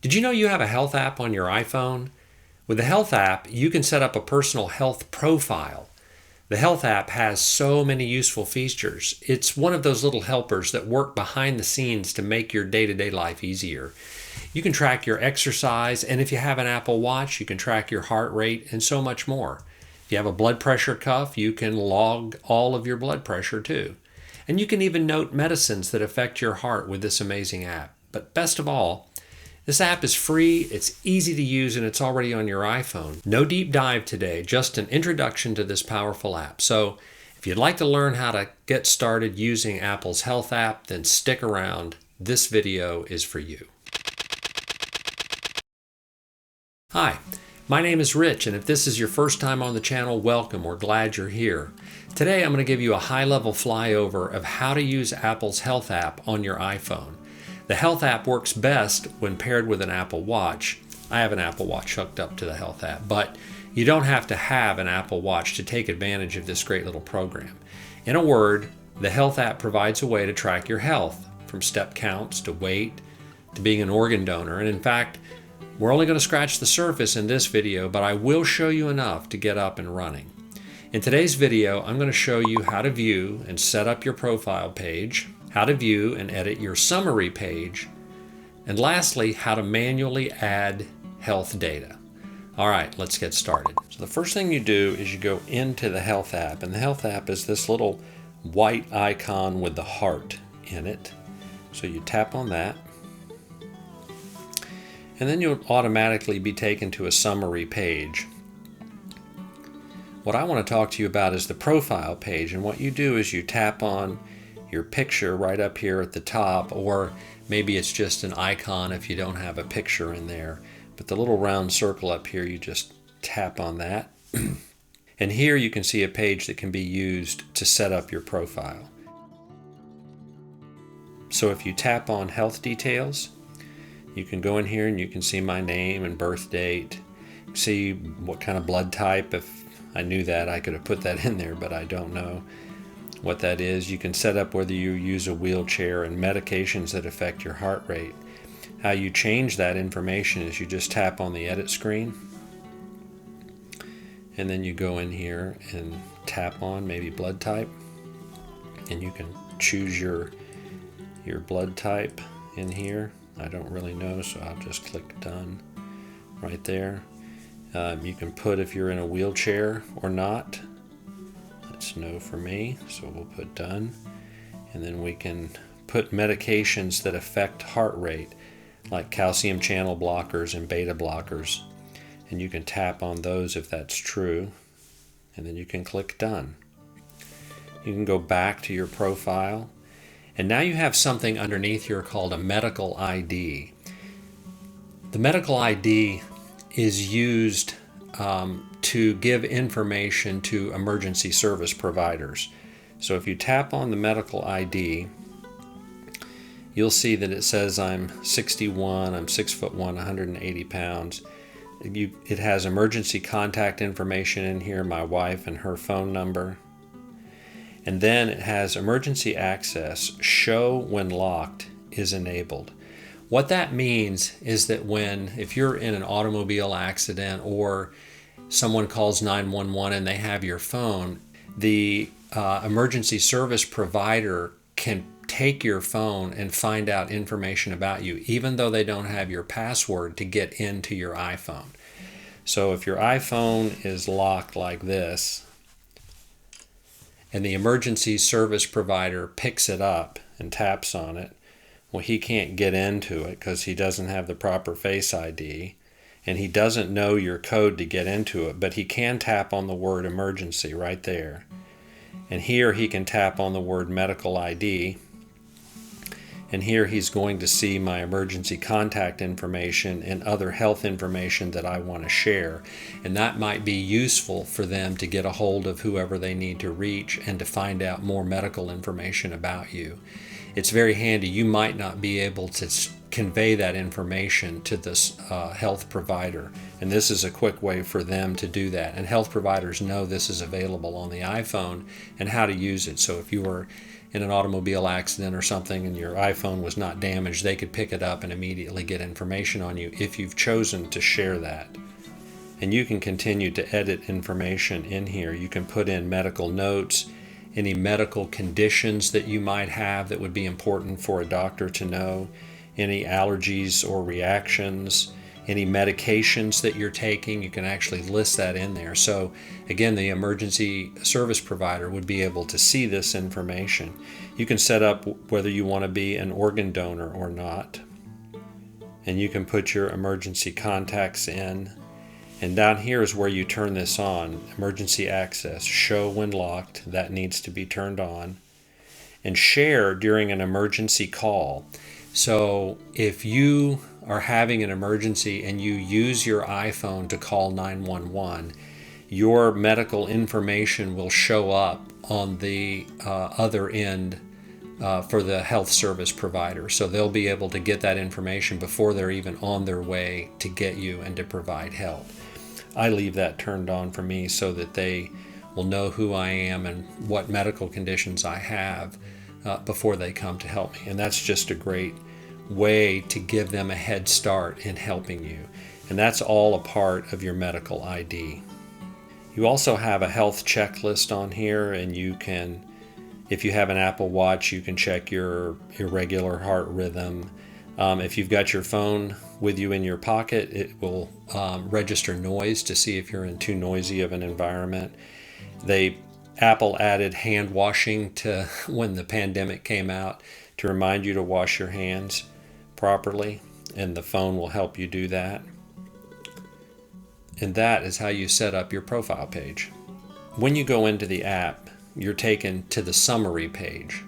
Did you know you have a health app on your iPhone? With the health app, you can set up a personal health profile. The health app has so many useful features. It's one of those little helpers that work behind the scenes to make your day-to-day life easier. You can track your exercise, and if you have an Apple Watch, you can track your heart rate and so much more. If you have a blood pressure cuff, you can log all of your blood pressure too. And you can even note medicines that affect your heart with this amazing app. But best of all, this app is free, it's easy to use, and it's already on your iPhone. No deep dive today, just an introduction to this powerful app. So if you'd like to learn how to get started using Apple's Health app, then stick around. This video is for you. Hi, my name is Rich, and if this is your first time on the channel, welcome. We're glad you're here. Today I'm going to give you a high-level flyover of how to use Apple's Health app on your iPhone. The Health app works best when paired with an Apple Watch. I have an Apple Watch hooked up to the Health app, but you don't have to have an Apple Watch to take advantage of this great little program. In a word, the Health app provides a way to track your health, from step counts to weight to being an organ donor. And in fact, we're only going to scratch the surface in this video, but I will show you enough to get up and running. In today's video, I'm going to show you how to view and set up your profile page, how to view and edit your summary page, and lastly, how to manually add health data. All right, let's get started. So the first thing you do is you go into the Health app, and the Health app is this little white icon with the heart in it. So you tap on that, and then you'll automatically be taken to a summary page. What I want to talk to you about is the profile page, and what you do is you tap on your picture right up here at the top, or maybe it's just an icon if you don't have a picture in there. But the little round circle up here, you just tap on that. And here you can see a page that can be used to set up your profile. So if you tap on Health Details, you can go in here and you can see my name and birth date, see what kind of blood type. If I knew that, I could have put that in there, but I don't know what that is. You can set up whether you use a wheelchair and medications that affect your heart rate. How you change that information is you just tap on the edit screen, and then you go in here and tap on maybe blood type, and you can choose your blood type in here. I don't really know, so I'll just click done right there. You can put if you're in a wheelchair or not. That's no for me, so we'll put done. And then we can put medications that affect heart rate, like calcium channel blockers and beta blockers. And you can tap on those if that's true. And then you can click done. You can go back to your profile. And now you have something underneath here called a medical ID. The medical ID is used to give information to emergency service providers. So if you tap on the medical ID, you'll see that it says I'm 61, I'm 6'1", 180 pounds. It has emergency contact information in here, my wife and her phone number. And then it has emergency access, show when locked is enabled. What that means is that if you're in an automobile accident or someone calls 911 and they have your phone, the emergency service provider can take your phone and find out information about you, even though they don't have your password to get into your iPhone. So if your iPhone is locked like this, and the emergency service provider picks it up and taps on it, well, he can't get into it because he doesn't have the proper Face ID, and he doesn't know your code to get into it, but he can tap on the word emergency right there. And here he can tap on the word medical ID, and here he's going to see my emergency contact information and other health information that I want to share. And that might be useful for them to get a hold of whoever they need to reach and to find out more medical information about you. It's very handy. You might not be able to convey that information to this health provider, and this is a quick way for them to do that. And health providers know this is available on the iPhone and how to use it. So if you are in an automobile accident or something and your iPhone was not damaged, they could pick it up and immediately get information on you if you've chosen to share that. And you can continue to edit information in here. You can put in medical notes, any medical conditions that you might have that would be important for a doctor to know, any allergies or reactions, any medications that you're taking, you can actually list that in there. So again, the emergency service provider would be able to see this information. You can set up whether you want to be an organ donor or not. And you can put your emergency contacts in. And down here is where you turn this on. Emergency access, show when locked, that needs to be turned on. And share during an emergency call. So if you are having an emergency and you use your iPhone to call 911, your medical information will show up on the other end for the health service provider. So they'll be able to get that information before they're even on their way to get you and to provide help. I leave that turned on for me so that they will know who I am and what medical conditions I have before they come to help me. And that's just a great way to give them a head start in helping you. And that's all a part of your medical ID. You also have a health checklist on here, and you can, if you have an Apple Watch, you can check your irregular heart rhythm. If you've got your phone with you in your pocket, it will register noise to see if you're in too noisy of an environment. Apple added hand washing to when the pandemic came out to remind you to wash your hands properly, and the phone will help you do that. And that is how you set up your profile page. When you go into the app, you're taken to the summary page.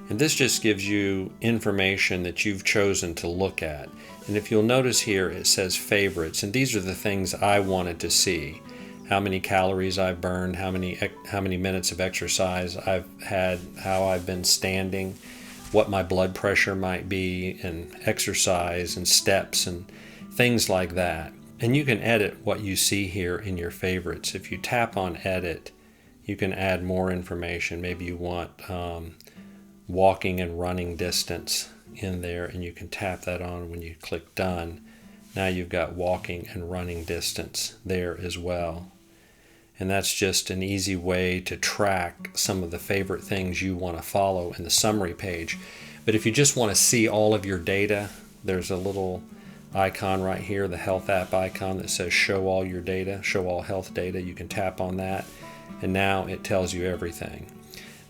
And this just gives you information that you've chosen to look at. And if you'll notice here, it says favorites, and these are the things I wanted to see. How many calories I've burned, how many minutes of exercise I've had, how I've been standing, what my blood pressure might be, and exercise and steps and things like that. And you can edit what you see here in your favorites. If you tap on edit, you can add more information. Maybe you want walking and running distance in there, and you can tap that on when you click done. Now you've got walking and running distance there as well. And that's just an easy way to track some of the favorite things you want to follow in the summary page. But if you just want to see all of your data, there's a little icon right here, the health app icon that says show all your data, show all health data. You can tap on that, and now it tells you everything.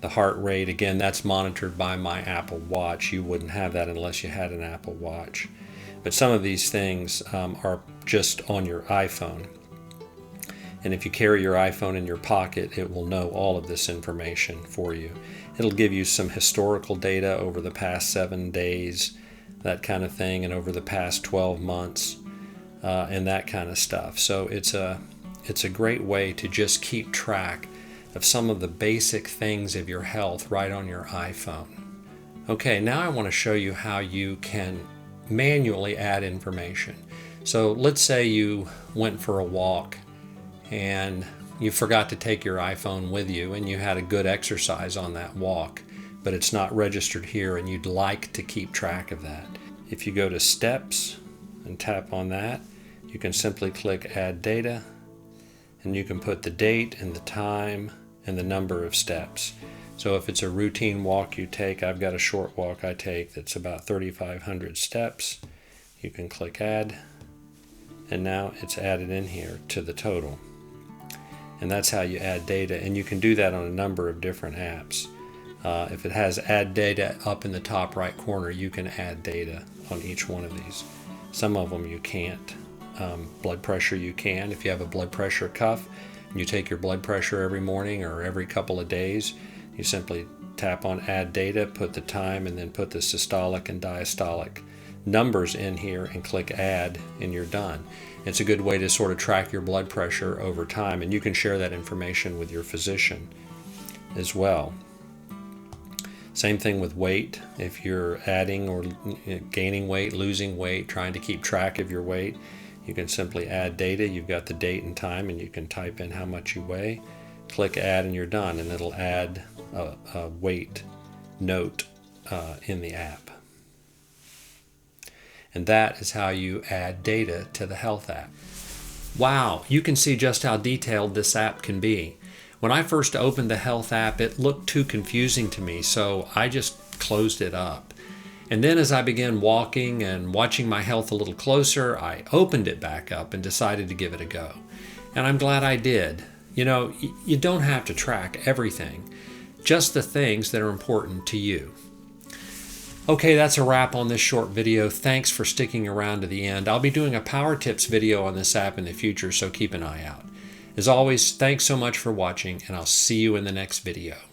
The heart rate, again, that's monitored by my Apple Watch. You wouldn't have that unless you had an Apple Watch. But some of these things are just on your iPhone. And if you carry your iPhone in your pocket, it will know all of this information for you. It'll give you some historical data over the past 7 days, that kind of thing, and over the past 12 months, and that kind of stuff. So it's a great way to just keep track of some of the basic things of your health right on your iPhone. Okay, now I want to show you how you can manually add information. So let's say you went for a walk and you forgot to take your iPhone with you, and you had a good exercise on that walk, but it's not registered here, and you'd like to keep track of that. If you go to steps and tap on that, you can simply click add data, and you can put the date and the time and the number of steps. So if it's a routine walk you take, I've got a short walk I take that's about 3,500 steps. You can click add, and now it's added in here to the total. And that's how you add data, and you can do that on a number of different apps. If it has add data up in the top right corner, you can add data on each one of these. Some of them you can't. Blood pressure you can. If you have a blood pressure cuff, you take your blood pressure every morning or every couple of days, you simply tap on add data, put the time, and then put the systolic and diastolic numbers in here and click add, and you're done. It's a good way to sort of track your blood pressure over time, and you can share that information with your physician as well. Same thing with weight. If you're adding or gaining weight, losing weight, trying to keep track of your weight, you can simply add data. You've got the date and time, and you can type in how much you weigh, click add, and you're done, and it'll add a weight note in the app. And that is how you add data to the health app. Wow, you can see just how detailed this app can be. When I first opened the health app, it looked too confusing to me, so I just closed it up. And then as I began walking and watching my health a little closer, I opened it back up and decided to give it a go. And I'm glad I did. You know, you don't have to track everything, just the things that are important to you. Okay, that's a wrap on this short video. Thanks for sticking around to the end. I'll be doing a power tips video on this app in the future, so keep an eye out. As always, thanks so much for watching, and I'll see you in the next video.